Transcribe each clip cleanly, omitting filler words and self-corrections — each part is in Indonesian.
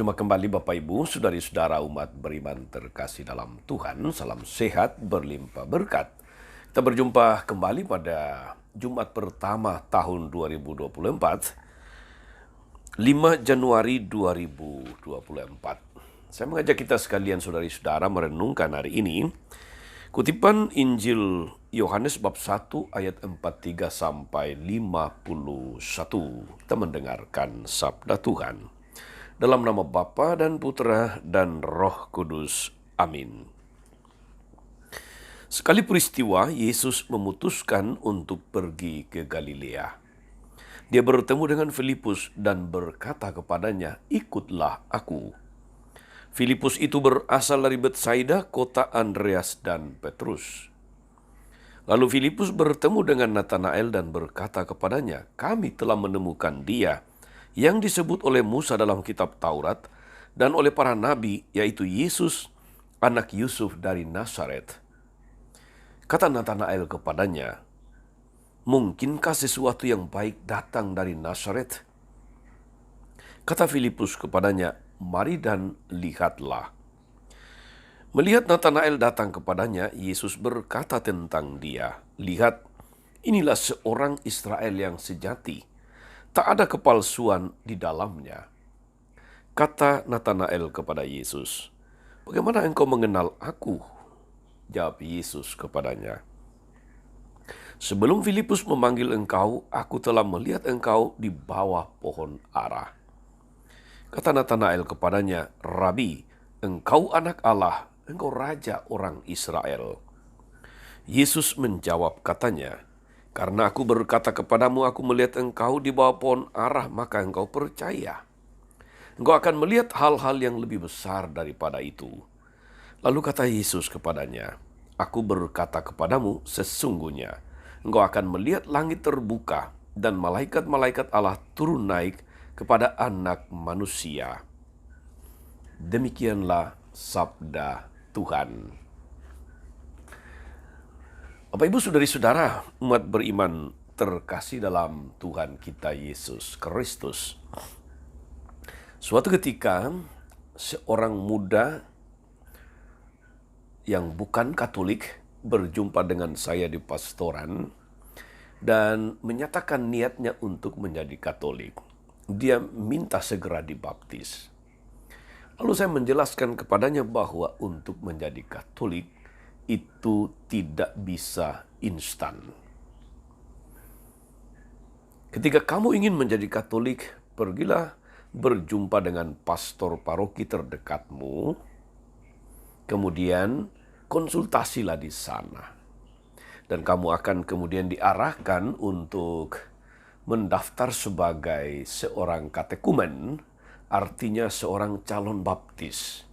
Berjumpa kembali Bapak Ibu, saudari-saudara umat beriman terkasih dalam Tuhan. Salam sehat, berlimpah berkat. Kita berjumpa kembali pada Jumat pertama tahun 2024, 5 Januari 2024. Saya mengajak kita sekalian saudari-saudara merenungkan hari ini kutipan Injil Yohanes bab 1 ayat 43 sampai 51. Kita mendengarkan sabda Tuhan. Dalam nama Bapa dan Putra dan Roh Kudus. Amin. Sekali peristiwa, Yesus memutuskan untuk pergi ke Galilea. Dia bertemu dengan Filipus dan berkata kepadanya, "Ikutlah aku." Filipus itu berasal dari Betsaida, kota Andreas dan Petrus. Lalu Filipus bertemu dengan Natanael dan berkata kepadanya, "Kami telah menemukan Dia yang disebut oleh Musa dalam kitab Taurat dan oleh para nabi, yaitu Yesus, anak Yusuf dari Nazaret." Kata Natanael kepadanya, "Mungkinkah sesuatu yang baik datang dari Nazaret?" Kata Filipus kepadanya, "Mari dan lihatlah." Melihat Natanael datang kepadanya, Yesus berkata tentang dia, "Lihat, inilah seorang Israel yang sejati. Tak ada kepalsuan di dalamnya." Kata Natanael kepada Yesus, "Bagaimana engkau mengenal aku?" Jawab Yesus kepadanya, "Sebelum Filipus memanggil engkau, aku telah melihat engkau di bawah pohon ara." Kata Natanael kepadanya, "Rabi, engkau anak Allah, engkau raja orang Israel." Yesus menjawab katanya, "Karena aku berkata kepadamu, aku melihat engkau di bawah pohon ara, maka engkau percaya. Engkau akan melihat hal-hal yang lebih besar daripada itu." Lalu kata Yesus kepadanya, "Aku berkata kepadamu, sesungguhnya engkau akan melihat langit terbuka dan malaikat-malaikat Allah turun naik kepada Anak Manusia." Demikianlah sabda Tuhan. Bapak Ibu saudari-saudara, umat beriman terkasih dalam Tuhan kita Yesus Kristus. Suatu ketika, seorang muda yang bukan Katolik berjumpa dengan saya di pastoran dan menyatakan niatnya untuk menjadi Katolik. Dia minta segera dibaptis. Lalu saya menjelaskan kepadanya bahwa untuk menjadi Katolik itu tidak bisa instan. Ketika kamu ingin menjadi Katolik, pergilah berjumpa dengan pastor paroki terdekatmu, kemudian konsultasilah di sana. Dan kamu akan kemudian diarahkan untuk mendaftar sebagai seorang katekumen, artinya seorang calon baptis.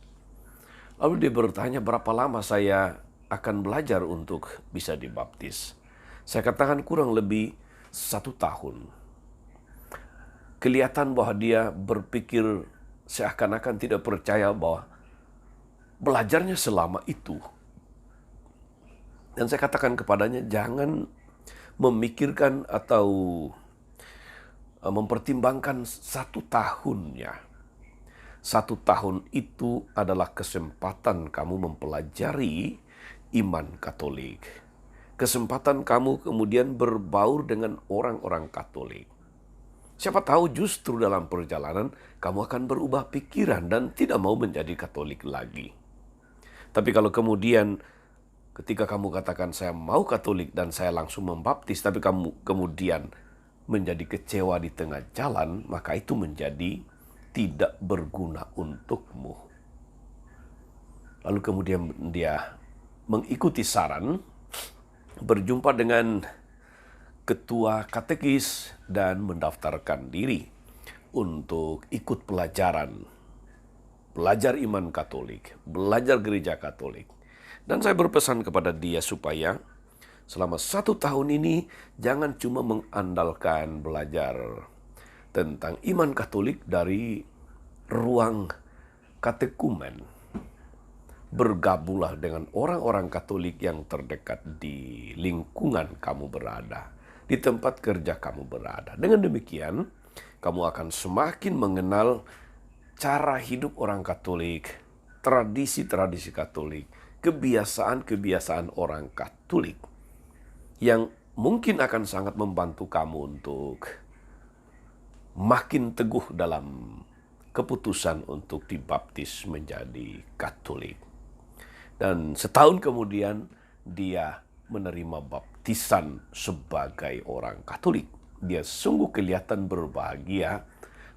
Lalu dia bertanya, berapa lama saya akan belajar untuk bisa dibaptis? Saya katakan kurang lebih 1 tahun. Kelihatan bahwa dia berpikir seakan-akan tidak percaya bahwa belajarnya selama itu. Dan saya katakan kepadanya, jangan memikirkan atau mempertimbangkan 1 tahunnya. 1 tahun itu adalah kesempatan kamu mempelajari iman Katolik. Kesempatan kamu kemudian berbaur dengan orang-orang Katolik. Siapa tahu justru dalam perjalanan kamu akan berubah pikiran dan tidak mau menjadi Katolik lagi. Tapi kalau kemudian ketika kamu katakan saya mau Katolik dan saya langsung membaptis, tapi kamu kemudian menjadi kecewa di tengah jalan, maka itu menjadi tidak berguna untukmu. Lalu kemudian dia mengikuti saran, berjumpa dengan ketua katekis dan mendaftarkan diri untuk ikut pelajaran. Belajar iman Katolik, belajar gereja Katolik. Dan saya berpesan kepada dia supaya selama 1 tahun ini jangan cuma mengandalkan belajar tentang iman Katolik dari ruang katekumen. Bergabunglah dengan orang-orang Katolik yang terdekat di lingkungan kamu berada, di tempat kerja kamu berada. Dengan demikian, kamu akan semakin mengenal cara hidup orang Katolik, tradisi-tradisi Katolik, kebiasaan-kebiasaan orang Katolik yang mungkin akan sangat membantu kamu untuk makin teguh dalam keputusan untuk dibaptis menjadi Katolik. Dan setahun kemudian dia menerima baptisan sebagai orang Katolik. Dia sungguh kelihatan berbahagia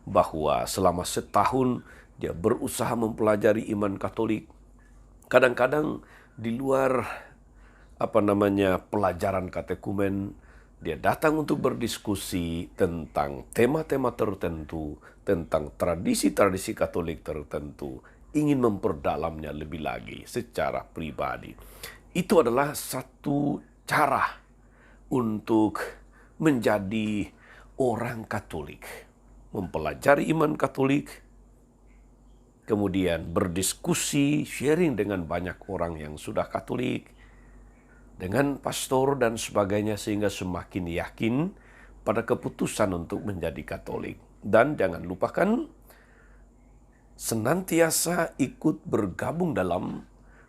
bahwa selama setahun dia berusaha mempelajari iman Katolik. Kadang-kadang di luar pelajaran katekumen, dia datang untuk berdiskusi tentang tema-tema tertentu, tentang tradisi-tradisi Katolik tertentu, ingin memperdalamnya lebih lagi secara pribadi. Itu adalah satu cara untuk menjadi orang Katolik. Mempelajari iman Katolik, kemudian berdiskusi, sharing dengan banyak orang yang sudah Katolik, dengan pastor dan sebagainya, sehingga semakin yakin pada keputusan untuk menjadi Katolik. Dan jangan lupakan, senantiasa ikut bergabung dalam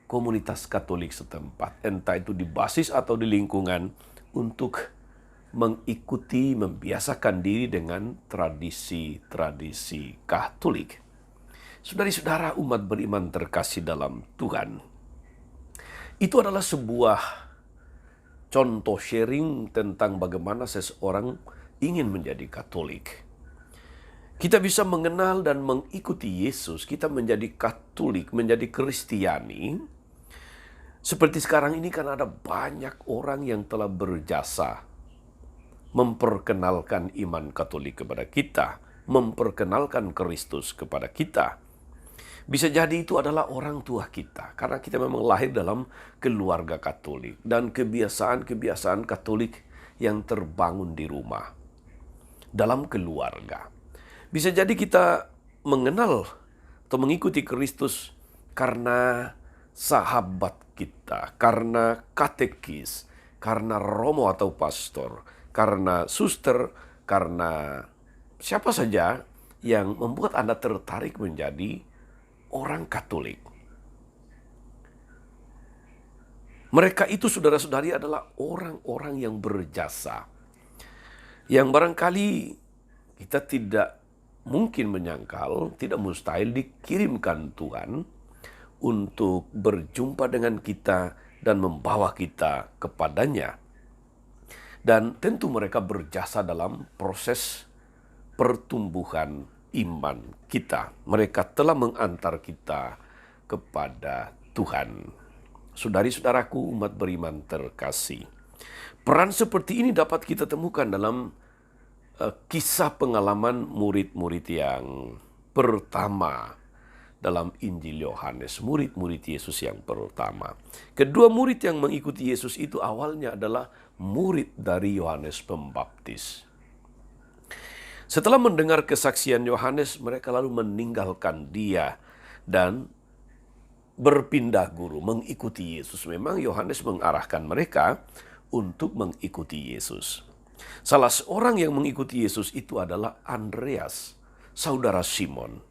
komunitas Katolik setempat, entah itu di basis atau di lingkungan, untuk mengikuti, membiasakan diri dengan tradisi-tradisi Katolik. Saudari-saudara umat beriman terkasih dalam Tuhan, itu adalah sebuah contoh sharing tentang bagaimana seseorang ingin menjadi Katolik. Kita bisa mengenal dan mengikuti Yesus, kita menjadi Katolik, menjadi Kristiani. Seperti sekarang ini kan ada banyak orang yang telah berjasa memperkenalkan iman Katolik kepada kita, memperkenalkan Kristus kepada kita. Bisa jadi itu adalah orang tua kita, karena kita memang lahir dalam keluarga Katolik, dan kebiasaan-kebiasaan Katolik yang terbangun di rumah, dalam keluarga. Bisa jadi kita mengenal atau mengikuti Kristus karena sahabat kita, karena katekis, karena romo atau pastor, karena suster, karena siapa saja yang membuat Anda tertarik menjadi orang Katolik. Mereka itu, saudara-saudari, adalah orang-orang yang berjasa, yang barangkali kita tidak mungkin menyangkal, tidak mustahil dikirimkan Tuhan untuk berjumpa dengan kita dan membawa kita kepadanya. Dan tentu mereka berjasa dalam proses pertumbuhan iman kita. Mereka telah mengantar kita kepada Tuhan. Saudari-saudaraku umat beriman terkasih, peran seperti ini dapat kita temukan dalam kisah pengalaman murid-murid yang pertama dalam Injil Yohanes, murid-murid Yesus yang pertama. Kedua murid yang mengikuti Yesus itu awalnya adalah murid dari Yohanes Pembaptis. Setelah mendengar kesaksian Yohanes, mereka lalu meninggalkan dia dan berpindah guru, mengikuti Yesus. Memang Yohanes mengarahkan mereka untuk mengikuti Yesus. Salah seorang yang mengikuti Yesus itu adalah Andreas, saudara Simon.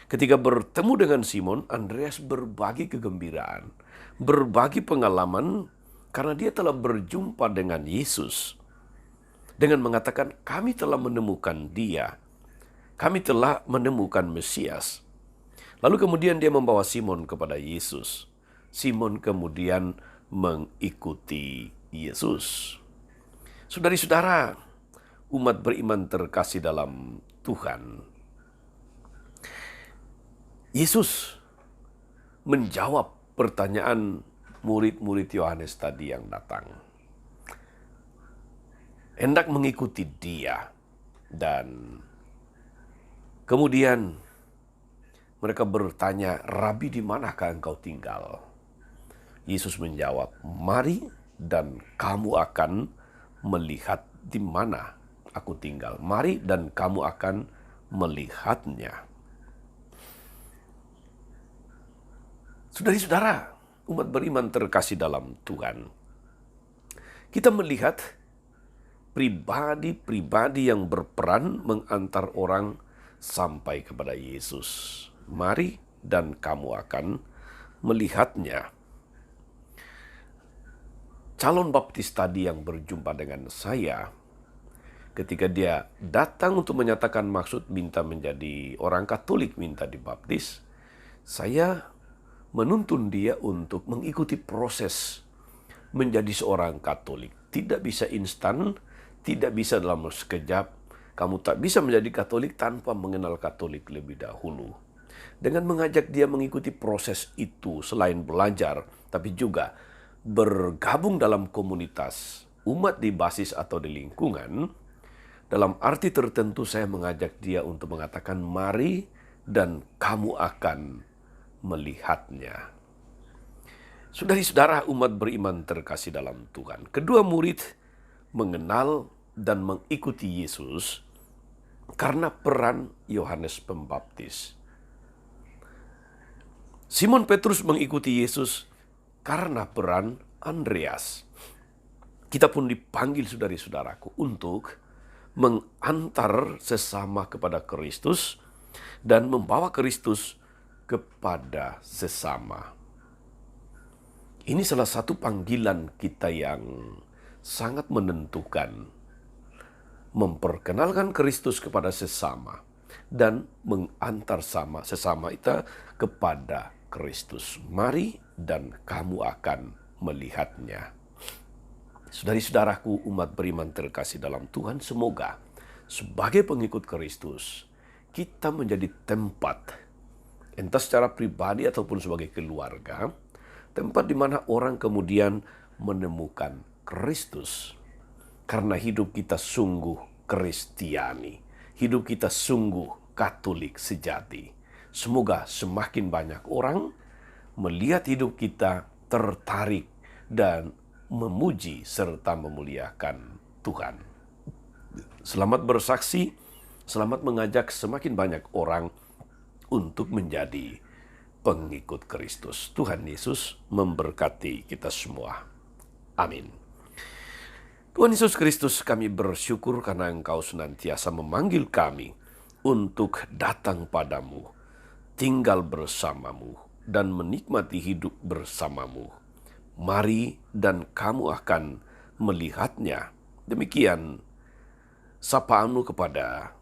Ketika bertemu dengan Simon, Andreas berbagi kegembiraan, berbagi pengalaman karena dia telah berjumpa dengan Yesus. Dengan mengatakan, kami telah menemukan dia, kami telah menemukan Mesias. Lalu kemudian dia membawa Simon kepada Yesus. Simon kemudian mengikuti Yesus. Saudari-saudara, umat beriman terkasih dalam Tuhan, Yesus menjawab pertanyaan murid-murid Yohanes tadi yang datang. Hendak mengikuti dia. Dan kemudian mereka bertanya, Rabi, di manakah engkau tinggal? Yesus menjawab, mari dan kamu akan melihat di mana aku tinggal. Mari dan kamu akan melihatnya. Saudari-saudara, umat beriman terkasih dalam Tuhan, kita melihat pribadi-pribadi yang berperan mengantar orang sampai kepada Yesus. Mari dan kamu akan melihatnya. Calon baptis tadi yang berjumpa dengan saya, ketika dia datang untuk menyatakan maksud minta menjadi orang Katolik, minta dibaptis, saya menuntun dia untuk mengikuti proses menjadi seorang Katolik. Tidak bisa instan, tidak bisa dalam sekejap. Kamu tak bisa menjadi Katolik tanpa mengenal Katolik lebih dahulu. Dengan mengajak dia mengikuti proses itu, selain belajar, tapi juga bergabung dalam komunitas umat di basis atau di lingkungan, dalam arti tertentu saya mengajak dia untuk mengatakan, mari dan kamu akan melihatnya. Saudara-saudara umat beriman terkasih dalam Tuhan, kedua murid mengenal dan mengikuti Yesus karena peran Yohanes Pembaptis. Simon Petrus mengikuti Yesus karena peran Andreas. Kita pun dipanggil saudari-saudaraku untuk mengantar sesama kepada Kristus dan membawa Kristus kepada sesama. Ini salah satu panggilan kita yang sangat menentukan. Memperkenalkan Kristus kepada sesama dan mengantar sesama kita kepada Kristus. Mari dan kamu akan melihatnya. Saudari-saudaraku umat beriman terkasih dalam Tuhan, semoga sebagai pengikut Kristus kita menjadi tempat, entah secara pribadi ataupun sebagai keluarga, tempat di mana orang kemudian menemukan Kristus. Karena hidup kita sungguh Kristiani, hidup kita sungguh Katolik sejati. Semoga semakin banyak orang melihat hidup kita, tertarik dan memuji serta memuliakan Tuhan. Selamat bersaksi, selamat mengajak semakin banyak orang untuk menjadi pengikut Kristus. Tuhan Yesus memberkati kita semua. Amin. Tuhan Yesus Kristus, kami bersyukur karena Engkau senantiasa memanggil kami untuk datang padamu, tinggal bersamamu, dan menikmati hidup bersamamu. Mari dan kamu akan melihatnya. Demikian sapaanmu kepada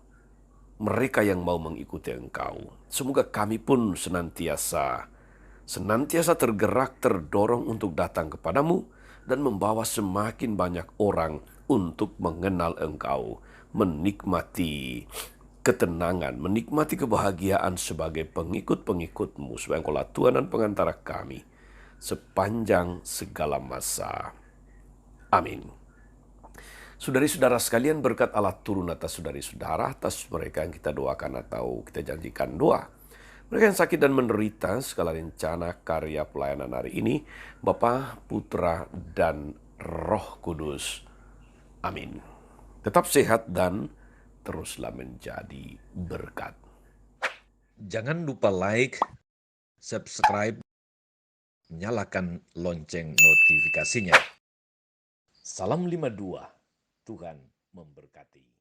mereka yang mau mengikuti Engkau. Semoga kami pun senantiasa tergerak, terdorong untuk datang kepadamu dan membawa semakin banyak orang untuk mengenal Engkau, menikmati ketenangan, menikmati kebahagiaan sebagai pengikut-pengikut-Mu, sebagai Engkaulah Tuhan dan pengantara kami sepanjang segala masa. Amin. Saudari-saudara sekalian, berkat Allah turun atas saudari-saudara, atas mereka yang kita doakan atau kita janjikan doa. Mereka yang sakit dan menderita, segala rencana karya pelayanan hari ini, Bapa, Putra, dan Roh Kudus. Amin. Tetap sehat dan teruslah menjadi berkat. Jangan lupa like, subscribe, nyalakan lonceng notifikasinya. Salam 52, Tuhan memberkati.